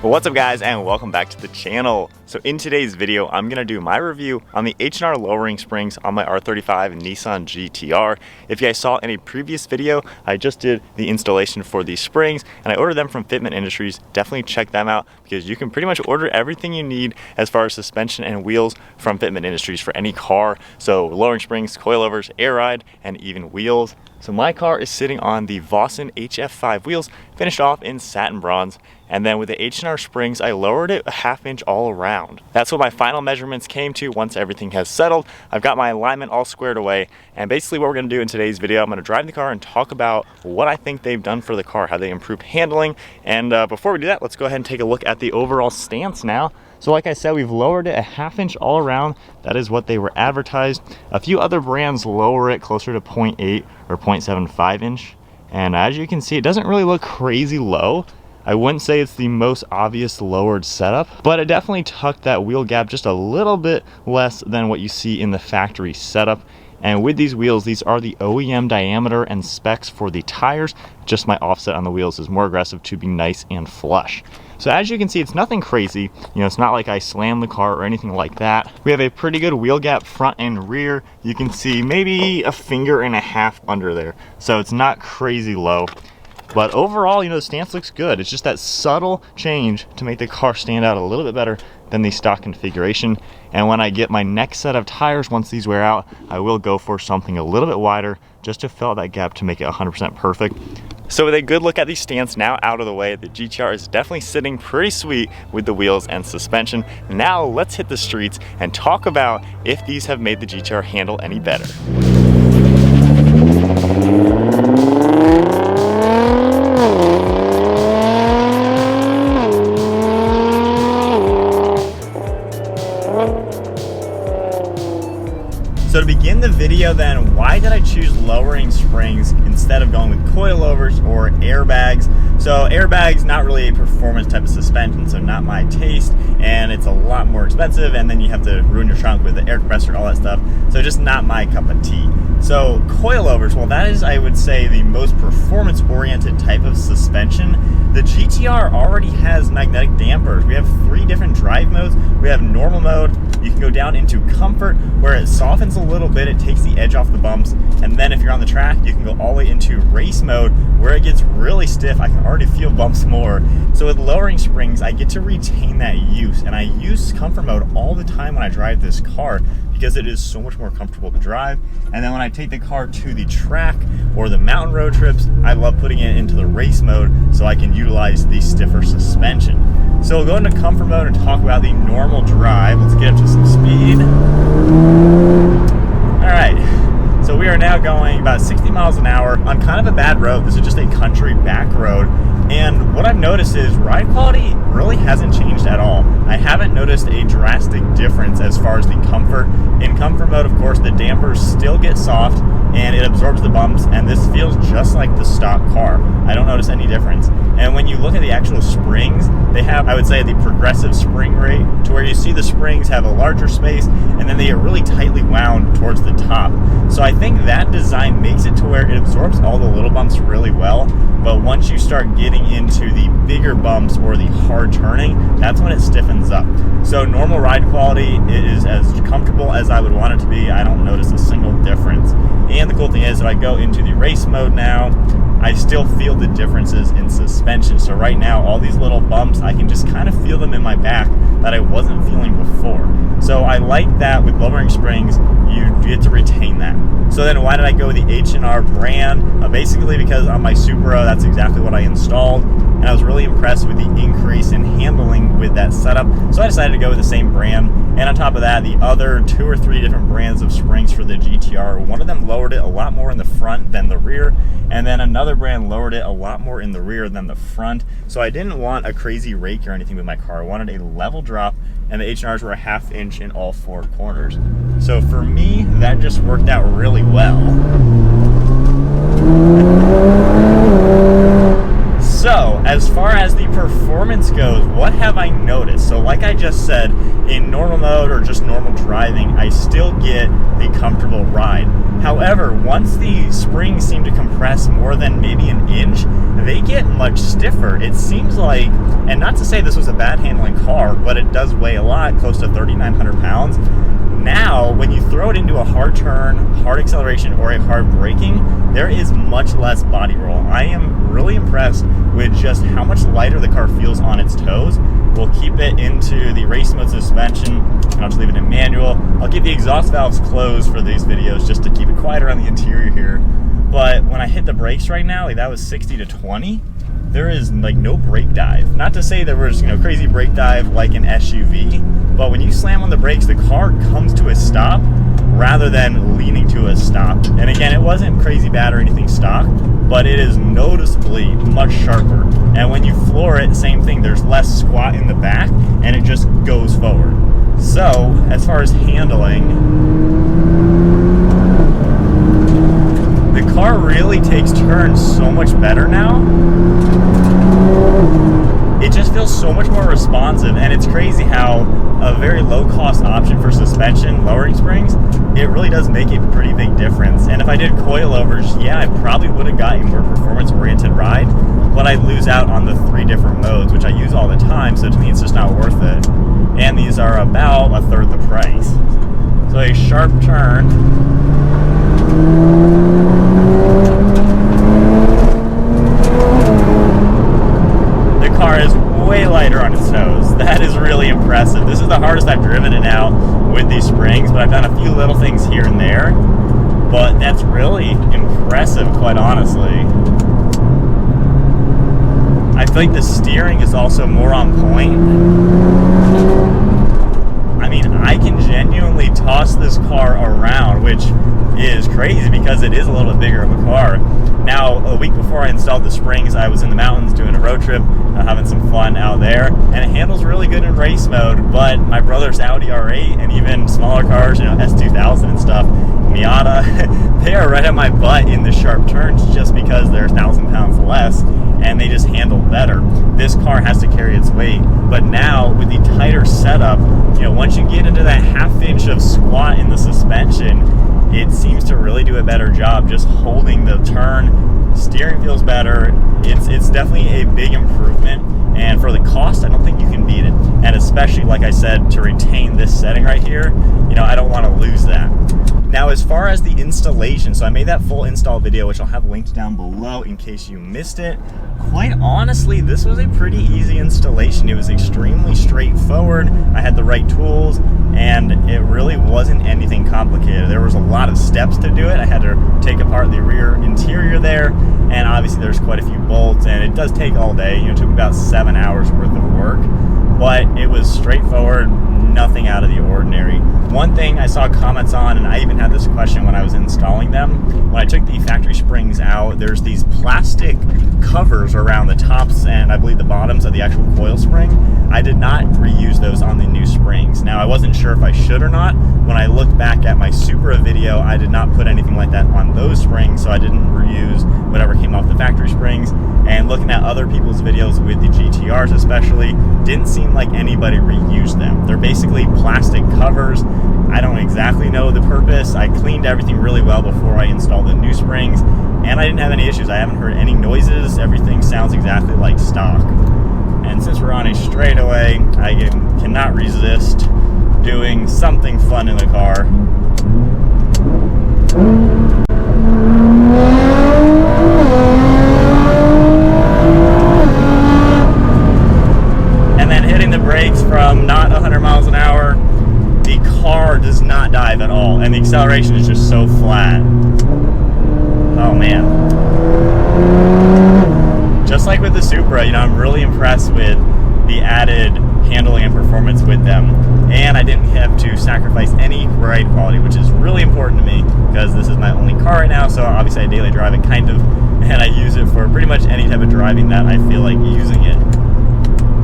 Well, what's up guys, and welcome back to the channel. So in today's video, I'm gonna do my review on the H&R lowering springs on my R35 Nissan GTR. If you guys saw in a previous video, I just did the installation for these springs and I ordered them from Fitment Industries. Definitely check them out because you can pretty much order everything you need as far as suspension and wheels from Fitment Industries for any car. So lowering springs, coilovers, air ride, and even wheels. So my car is sitting on the Vossen HF5 wheels, finished off in satin bronze. And then with the H&R springs, I lowered it a ½ inch all around. That's what my final measurements came to once everything has settled. I've got my alignment all squared away. And basically what we're gonna do in today's video, I'm gonna drive the car and talk about what I think they've done for the car, how they improved handling. And before we do that, let's go ahead and take a look at the overall stance now. So like I said, we've lowered it a ½ inch all around. That is what they were advertised. A few other brands lower it closer to 0.8 or 0.75 inch. And as you can see, it doesn't really look crazy low. I wouldn't say it's the most obvious lowered setup, but it definitely tucked that wheel gap just a little bit less than what you see in the factory setup. And with these wheels, these are the OEM diameter and specs for the tires. Just my offset on the wheels is more aggressive to be nice and flush. So as you can see, it's nothing crazy. You know, it's not like I slammed the car or anything like that. We have a pretty good wheel gap front and rear. You can see maybe a finger and a half under there. So it's not crazy low. But overall, you know, the stance looks good. It's just that subtle change to make the car stand out a little bit better than the stock configuration. And when I get my next set of tires, once these wear out, I will go for something a little bit wider just to fill out that gap to make it 100% perfect. So with a good look at the stance now out of the way, the GTR is definitely sitting pretty sweet with the wheels and suspension. Now let's hit the streets and talk about if these have made the GTR handle any better. So to begin the video then, why did I choose lowering springs instead of going with coilovers or airbags? So airbags, not really a performance type of suspension, so not my taste, and it's a lot more expensive, and then you have to ruin your trunk with the air compressor, all that stuff, so just not my cup of tea. So coilovers, well that is, I would say, the most performance-oriented type of suspension. The GTR already has magnetic dampers. We have 3 different drive modes. We have normal mode. You can go down into comfort, where it softens a little bit, it takes the edge off the bumps, and then if you're on the track, you can go all the way into race mode, where it gets really stiff. I can already feel bumps more. So with lowering springs, I get to retain that use, and I use comfort mode all the time when I drive this car, because it is so much more comfortable to drive. And then when I take the car to the track or the mountain road trips, I love putting it into the race mode so I can utilize the stiffer suspension. So we'll go into comfort mode and talk about the normal drive. Let's get up to some speed. All right, so we are now going about 60 miles an hour on kind of a bad road. This is just a country back road. And what I've noticed is ride quality really hasn't changed at all. I haven't noticed a drastic difference as far as the comfort. In comfort mode, of course, the dampers still get soft and it absorbs the bumps, and this feels just like the stock car. I don't notice any difference. And when you look at the actual springs, they have, I would say, the progressive spring rate, to where you see the springs have a larger space and then they get really tightly wound towards the top. So I think that design makes it to where it absorbs all the little bumps really well, but once you start getting into the bigger bumps or the hard turning, that's when it stiffens up. So normal ride quality is as comfortable as I would want it to be. I don't notice a single difference. And the cool thing is, if I go into the race mode now, I still feel the differences in suspension. So right now, all these little bumps, I can just kind of feel them in my back that I wasn't feeling before. So I like that with lowering springs, you get to retain that. So then why did I go with the H&R brand? Basically because on my Supra, that's exactly what I installed. And I was really impressed with the increase in handling with that setup. So I decided to go with the same brand. And on top of that, the other 2 or 3 different brands of springs for the GTR, one of them lowered it a lot more in the front than the rear. And then another brand lowered it a lot more in the rear than the front. So I didn't want a crazy rake or anything with my car. I wanted a level drop, and the H&Rs were a ½ inch in all 4 corners. So for me, that just worked out really well. So as far as the performance goes, what have I noticed? So like I just said, in normal mode or just normal driving, I still get the comfortable ride. However, once the springs seem to compress more than maybe an inch, they get much stiffer. It seems like, and not to say this was a bad handling car, but it does weigh a lot, close to 3,900 pounds. Now, when you throw it into a hard turn, hard acceleration, or a hard braking, there is much less body roll. I am really impressed with just how much lighter the car feels on its toes. We'll keep it into the race mode suspension, and I'll just leave it in manual. I'll keep the exhaust valves closed for these videos just to keep it quiet around the interior here. But when I hit the brakes right now, like that was 60 to 20, there is like no brake dive. Not to say there was, you know, crazy brake dive like an SUV, but when you slam on the brakes, the car comes to a stop rather than leaning to a stop. And again, it wasn't crazy bad or anything stock, but it is noticeably much sharper. And when you floor it, same thing, there's less squat in the back and it just goes forward. So as far as handling, the car really takes turns so much better now. It just feels so much more responsive, and it's crazy how a very low-cost option for suspension, lowering springs, it really does make a pretty big difference. And if I did coilovers, yeah, I probably would have got a more performance-oriented ride, but I'd lose out on the 3 different modes, which I use all the time, so to me it's just not worth it. And these are about a third the price. So a sharp turn. Car is way lighter on its toes. That is really impressive. This is the hardest I've driven it now with these springs, but I've done a few little things here and there. But that's really impressive, quite honestly. I feel like the steering is also more on point. I mean, I can genuinely toss this car around, which is crazy because it is a little bit bigger of a car. Now, a week before I installed the springs, I was in the mountains doing a road trip, having some fun out there, and it handles really good in race mode, but my brother's Audi R8 and even smaller cars, you know, S2000 and stuff, Miata, they are right at my butt in the sharp turns just because they're 1,000 pounds less, and they just handle better. This car has to carry its weight, but now with the tighter setup, you know, once you get into that ½ inch of squat in the suspension, it seems to really do a better job just holding the turn. Steering feels better. It's definitely a big improvement, and for the cost, I don't think you can beat it. And especially, like I said, to retain this setting right here, you know, I don't want to lose that. Now, as far as the installation, so I made that full install video, which I'll have linked down below in case you missed it. Quite honestly, this was a pretty easy installation. It was extremely straightforward. I had the right tools, and it really wasn't anything complicated. There was a lot of steps to do it. I had to take apart the rear interior there, and obviously there's quite a few bolts, and it does take all day. You know, it took about 7 hours worth of work, but it was straightforward, nothing out of the ordinary. One thing I saw comments on, and I even had this question when I was installing them, when I took the factory springs out, there's these plastic covers around the tops and I believe the bottoms of the actual coil spring. I did not reuse those on the new springs. Now, I wasn't sure if I should or not. When I looked back at my Supra video, I did not put anything like that on those springs, so I didn't reuse whatever came off the factory springs. And looking at other people's videos with the GTRs especially, didn't seem like anybody reused them. They're basically plastic covers. I don't exactly know the purpose. I cleaned everything really well before I installed the new springs, and I didn't have any issues. I haven't heard any noises. Everything sounds exactly like stock. And since we're on a straightaway, I cannot resist doing something fun in the car. And then hitting the brakes from not 100 miles an hour, the car does not dive at all, and the acceleration is just so flat. Oh man. Just like with the Supra, you know, I'm really impressed with the added handling and performance with them, and I didn't have to sacrifice any ride quality, which is really important to me because this is my only car right now, so obviously I daily drive it kind of, and I use it for pretty much any type of driving that I feel like using it.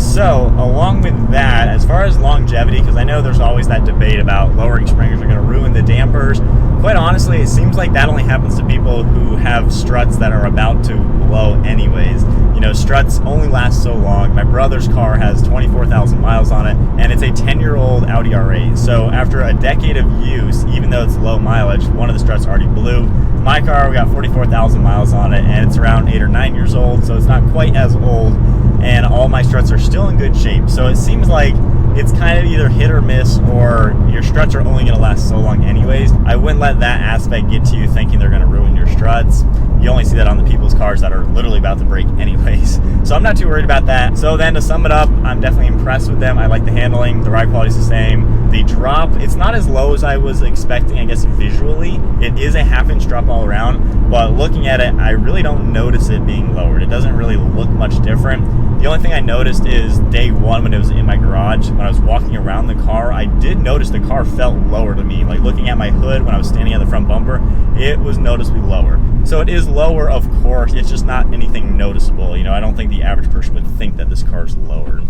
So along with that, as far as longevity, because I know there's always that debate about lowering springs are going to ruin the dampers. Quite honestly, it seems like that only happens to people who have struts that are about to blow anyways. You know, struts only last so long. My brother's car has 24,000 miles on it, and it's a 10-year-old Audi R8. So after a decade of use, even though it's low mileage, one of the struts already blew. My car, we got 44,000 miles on it, and it's around 8 or 9 years old, so it's not quite as old, and all my struts are still in good shape. So it seems like it's kind of either hit or miss, or your struts are only going to last so long anyways. I wouldn't let that aspect get to you thinking they're going to ruin your struts. You only see that on the people's cars that are literally about to break anyways. So I'm not too worried about that. So then to sum it up, I'm definitely impressed with them. I like the handling, the ride quality is the same. The drop, it's not as low as I was expecting, I guess visually. It is a half-inch drop all around, but looking at it, I really don't notice it being lowered. It doesn't really look much different. The only thing I noticed is day one when it was in my garage, when I was walking around the car, I did notice the car felt lower to me. Like looking at my hood when I was standing at the front bumper, it was noticeably lower. So it is lower, of course, it's just not anything noticeable. You know, I don't think the average person would think that this car is lowered.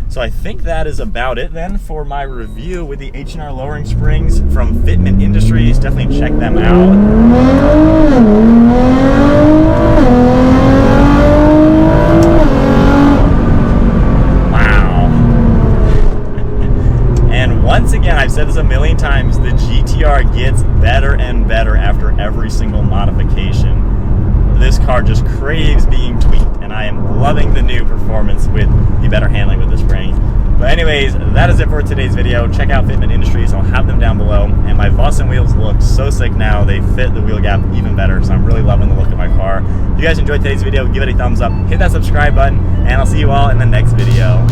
So I think that is about it then for my review with the H&R lowering springs from Fitment Industries. Definitely check them out. Once again, I've said this a million times, the GTR gets better and better after every single modification. This car just craves being tweaked, and I am loving the new performance with the better handling with the springs. But anyways, that is it for today's video. Check out Fitment Industries, I'll have them down below. And my Vossen wheels look so sick now, they fit the wheel gap even better, so I'm really loving the look of my car. If you guys enjoyed today's video, give it a thumbs up, hit that subscribe button, and I'll see you all in the next video.